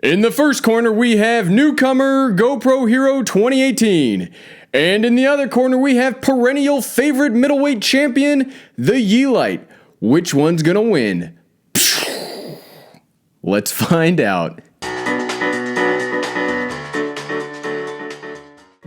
In the first corner, we have newcomer GoPro Hero 2018. And in the other corner, we have perennial favorite middleweight champion, the Yi Lite. Which one's gonna win? Let's find out.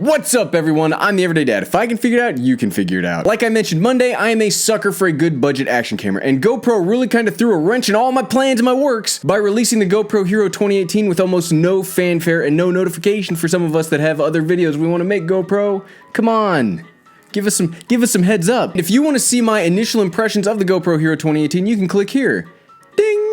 What's up, everyone? I'm the Everyday Dad. If I can figure it out, you can figure it out. Like I mentioned Monday, I am a sucker for a good budget action camera, and GoPro really kind of threw a wrench in all my plans and my works by releasing the GoPro Hero 2018 with almost no fanfare and no notification for some of us that have other videos we want to make. GoPro, come on. Give us some heads up. If you want to see my initial impressions of the GoPro Hero 2018, you can click here. Ding!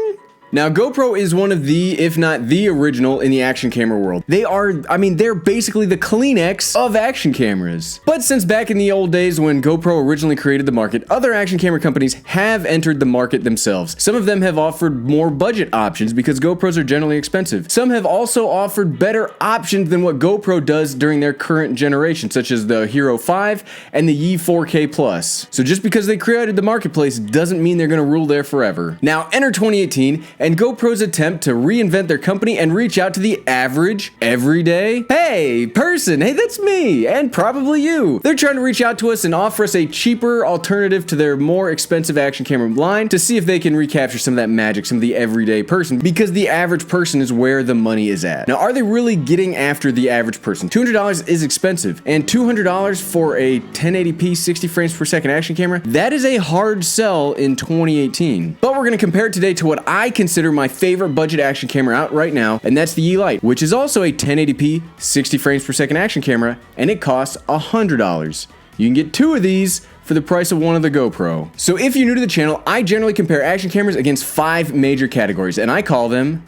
Now, GoPro is one of the, if not the original in the action camera world. They're basically the Kleenex of action cameras. But since back in the old days when GoPro originally created the market, other action camera companies have entered the market themselves. Some of them have offered more budget options because GoPros are generally expensive. Some have also offered better options than what GoPro does during their current generation, such as the Hero 5 and the Yi 4K Plus. So just because they created the marketplace doesn't mean they're gonna rule there forever. Now, enter 2018, and GoPro's attempt to reinvent their company and reach out to the average, everyday, hey, person, hey, that's me, and probably you. They're trying to reach out to us and offer us a cheaper alternative to their more expensive action camera line to see if they can recapture some of that magic, some of the everyday person, because the average person is where the money is at. Now, are they really getting after the average person? $200 is expensive, and $200 for a 1080p 60 frames per second action camera, that is a hard sell in 2018. But we're gonna compare it today to what I consider my favorite budget action camera out right now, and that's the Yi Lite, which is also a 1080p 60 frames per second action camera, and it costs $100. You can get two of these for the price of one of the GoPro. So if you're new to the channel, I generally compare action cameras against 5 major categories, and I call them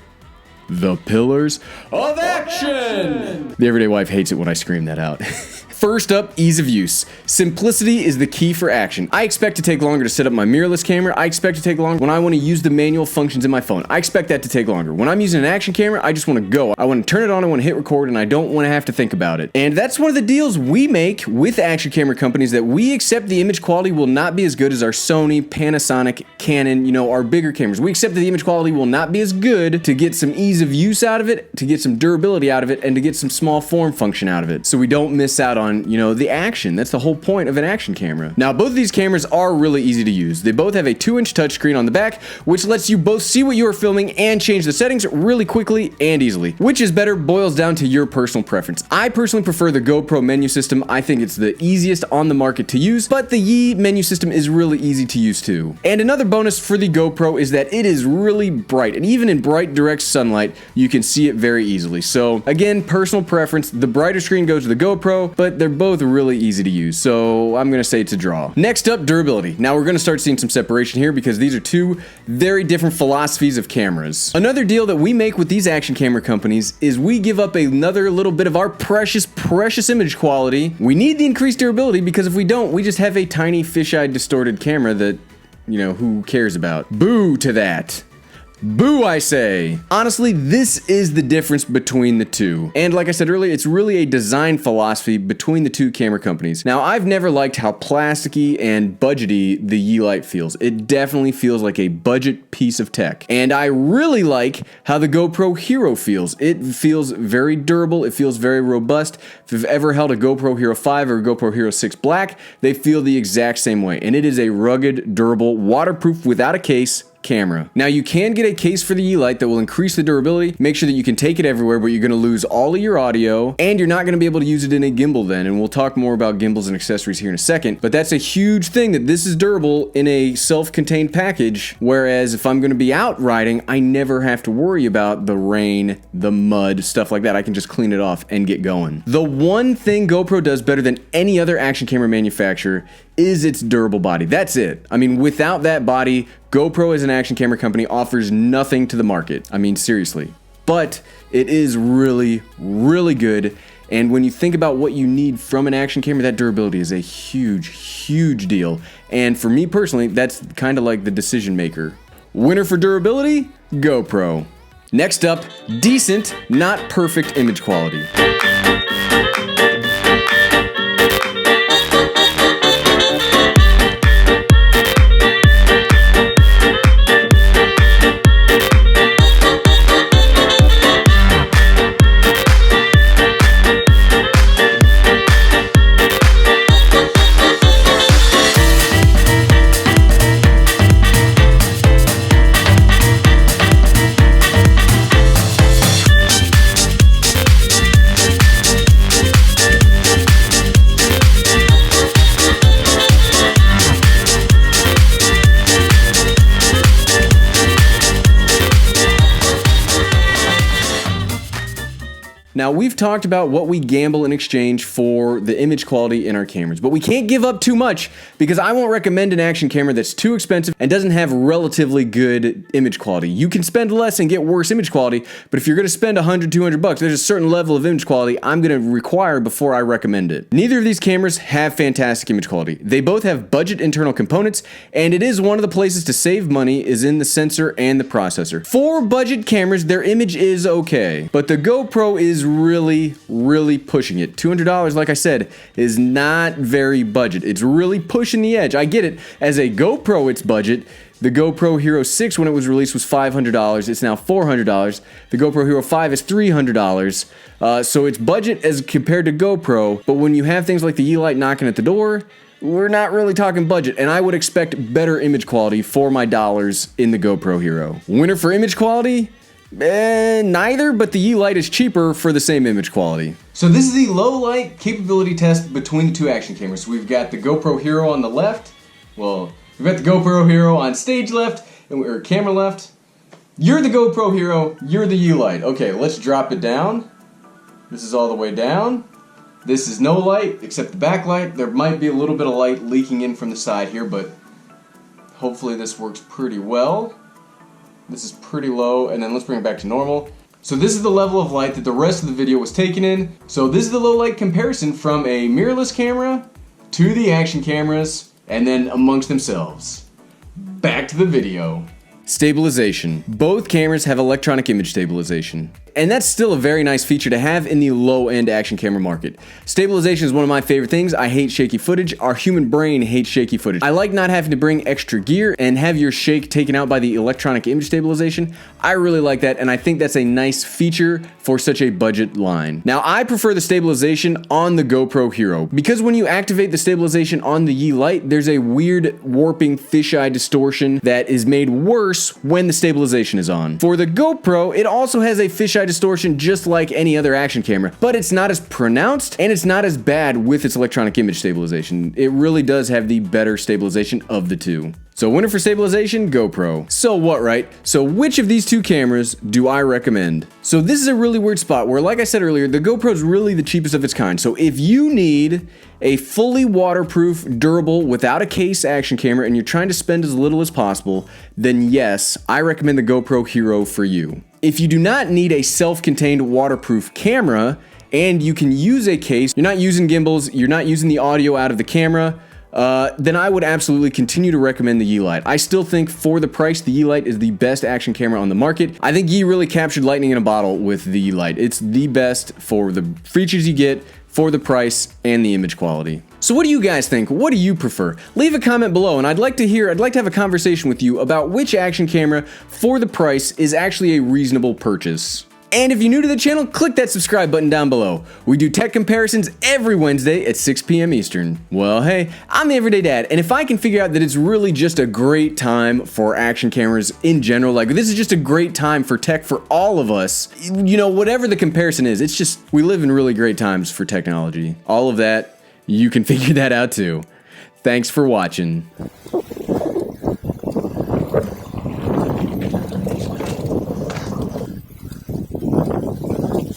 the pillars of action. The everyday wife hates it when I scream that out. First up, ease of use. Simplicity is the key for action. I expect to take longer to set up my mirrorless camera. I expect to take longer when I want to use the manual functions in my phone. I expect that to take longer. When I'm using an action camera, I just want to go. I want to turn it on, I want to hit record, and I don't want to have to think about it. And that's one of the deals we make with action camera companies, that we accept the image quality will not be as good as our Sony, Panasonic, Canon, our bigger cameras. We accept that the image quality will not be as good to get some ease of use out of it, to get some durability out of it, and to get some small form function out of it. So we don't miss out on the action. That's the whole point of an action camera. Now, both of these cameras are really easy to use. They both have a 2-inch touchscreen on the back, which lets you both see what you are filming and change the settings really quickly and easily. Which is better boils down to your personal preference. I personally prefer the GoPro menu system. I think it's the easiest on the market to use, but the Yi menu system is really easy to use too. And another bonus for the GoPro is that it is really bright, and even in bright direct sunlight, you can see it very easily. So again, personal preference. The brighter screen goes to the GoPro, but they're both really easy to use, so I'm gonna say it's a draw. Next up, durability. Now we're gonna start seeing some separation here because these are two very different philosophies of cameras. Another deal that we make with these action camera companies is we give up another little bit of our precious image quality. We need the increased durability because if we don't, we just have a tiny fisheye distorted camera that, who cares about? Boo to that. Boo, I say. Honestly, this is the difference between the two. And like I said earlier, it's really a design philosophy between the two camera companies. Now, I've never liked how plasticky and budgety the Yi Lite feels. It definitely feels like a budget piece of tech. And I really like how the GoPro Hero feels. It feels very durable. It feels very robust. If you've ever held a GoPro Hero 5 or a GoPro Hero 6 Black, they feel the exact same way. And it is a rugged, durable, waterproof, without a case camera. Now, you can get a case for the Yi Lite that will increase the durability, make sure that you can take it everywhere, but you're going to lose all of your audio, and you're not going to be able to use it in a gimbal then, and we'll talk more about gimbals and accessories here in a second, but that's a huge thing, that this is durable in a self-contained package, whereas if I'm going to be out riding, I never have to worry about the rain, the mud, stuff like that. I can just clean it off and get going. The one thing GoPro does better than any other action camera manufacturer is its durable body. That's it. I mean, without that body, GoPro as an action camera company offers nothing to the market. I mean, seriously. But it is really, really good. And when you think about what you need from an action camera, that durability is a huge, huge deal. And for me personally, that's kind of like the decision maker. Winner for durability? GoPro. Next up, decent, not perfect image quality. Now, we've talked about what we gamble in exchange for the image quality in our cameras, but we can't give up too much because I won't recommend an action camera that's too expensive and doesn't have relatively good image quality. You can spend less and get worse image quality, but if you're gonna spend $100, $200, there's a certain level of image quality I'm gonna require before I recommend it. Neither of these cameras have fantastic image quality. They both have budget internal components, and it is one of the places to save money is in the sensor and the processor. For budget cameras, their image is okay, but the GoPro is really pushing it. $200, like I said, is not very budget. It's really pushing the edge. I get it. As a GoPro, it's budget. The GoPro Hero 6, when it was released, was $500. It's now $400. The GoPro Hero 5 is $300. So it's budget as compared to GoPro, but when you have things like the Yi Lite knocking at the door, we're not really talking budget, and I would expect better image quality for my dollars in the GoPro Hero. Winner for image quality? Neither, but the Yi Lite is cheaper for the same image quality. So this is the low light capability test between the two action cameras. So we've got the GoPro Hero on the left. Well, we've got the GoPro Hero on stage left, or camera left. You're the GoPro Hero, you're the Yi Lite. Okay, let's drop it down. This is all the way down. This is no light, except the backlight. There might be a little bit of light leaking in from the side here, but hopefully this works pretty well. This is pretty low, and then let's bring it back to normal. So this is the level of light that the rest of the video was taken in. So this is the low light comparison from a mirrorless camera to the action cameras, and then amongst themselves. Back to the video. Stabilization. Both cameras have electronic image stabilization. And that's still a very nice feature to have in the low-end action camera market. Stabilization is one of my favorite things. I hate shaky footage. Our human brain hates shaky footage. I like not having to bring extra gear and have your shake taken out by the electronic image stabilization. I really like that, and I think that's a nice feature for such a budget line. Now, I prefer the stabilization on the GoPro Hero because when you activate the stabilization on the Yi Lite, there's a weird warping fisheye distortion that is made worse when the stabilization is on. For the GoPro, it also has a fisheye distortion just like any other action camera, but it's not as pronounced and it's not as bad with its electronic image stabilization. It really does have the better stabilization of the two. So winner for stabilization, GoPro. So what, right? So which of these two cameras do I recommend? So this is a really weird spot where, like I said earlier, the GoPro is really the cheapest of its kind. So if you need a fully waterproof, durable, without a case action camera and you're trying to spend as little as possible, then yes, I recommend the GoPro Hero for you. If you do not need a self-contained waterproof camera and you can use a case, you're not using gimbals, you're not using the audio out of the camera, then I would absolutely continue to recommend the Yi Lite. I still think for the price, the Yi Lite is the best action camera on the market. I think Yi really captured lightning in a bottle with the Yi Lite. It's the best for the features you get, for the price, and the image quality. So what do you guys think? What do you prefer? Leave a comment below, and I'd like to have a conversation with you about which action camera for the price is actually a reasonable purchase. And if you're new to the channel, click that subscribe button down below. We do tech comparisons every Wednesday at 6 p.m. Eastern. Well, hey, I'm the Everyday Dad, and if I can figure out that it's really just a great time for action cameras in general, like this is just a great time for tech for all of us, you know, whatever the comparison is, it's just, we live in really great times for technology. All of that, you can figure that out too. Thanks for watching.